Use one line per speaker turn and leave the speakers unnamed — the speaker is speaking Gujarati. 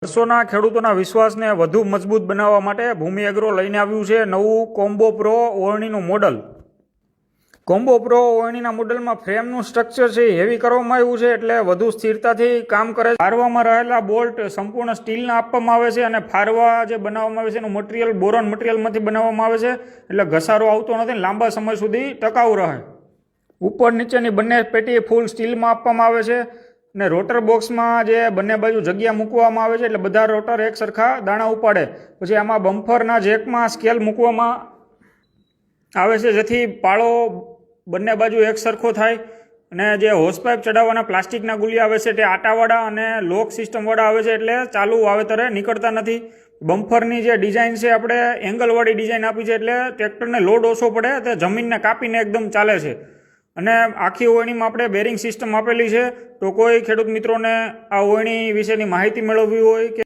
વર્ષોના ખેડૂતોના વિશ્વાસને વધુ મજબૂત બનાવવા માટે ભૂમિ એગ્રો લઈને આવ્યું છે નવું કોમ્બો પ્રો ઓળણીનું મોડલ. કોમ્બો પ્રો ઓળણીના મોડલમાં ફ્રેમનું સ્ટ્રક્ચર છે હેવી કરવામાં આવ્યું છે, એટલે વધુ સ્થિરતાથી કામ કરે છે. ફારવામાં રહેલા બોલ્ટ સંપૂર્ણ સ્ટીલના આપવામાં આવે છે અને ફારવા જે બનાવવામાં આવે છે એનું મટીરિયલ બોરોન મટીરિયલમાંથી બનાવવામાં આવે છે, એટલે ઘસારો આવતો નથી અને લાંબા સમય સુધી ટકાઉ રહે. ઉપર નીચેની બંને પેટી ફૂલ સ્ટીલમાં આપવામાં આવે છે અને રોટર બોક્સમાં જે બંને બાજુ જગ્યા મૂકવામાં આવે છે, એટલે બધા રોટર એક સરખા દાણા ઉપાડે. પછી આમાં બમ્ફરના જેકમાં સ્કેલ મૂકવામાં આવે છે, જેથી પાળો બંને બાજુ એક સરખો થાય. અને જે હોસપાઇપ ચડાવવાના પ્લાસ્ટિકના ગુલિયા આવે છે તે આટાવાળા અને લોક સિસ્ટમવાળા આવે છે, એટલે ચાલુ વાવેતરે નીકળતા નથી. બમ્ફરની જે ડિઝાઇન છે આપણે એંગલવાળી ડિઝાઇન આપી છે, એટલે ટ્રેક્ટરને લોડ ઓછો પડે, તે જમીનને કાપીને એકદમ ચાલે છે. અને આખી ઓળણીમાં આપણે બેરિંગ સિસ્ટમ આપેલી છે. તો કોઈ ખેડૂત મિત્રોને આ ઓળણી વિશેની માહિતી મેળવવી હોય કે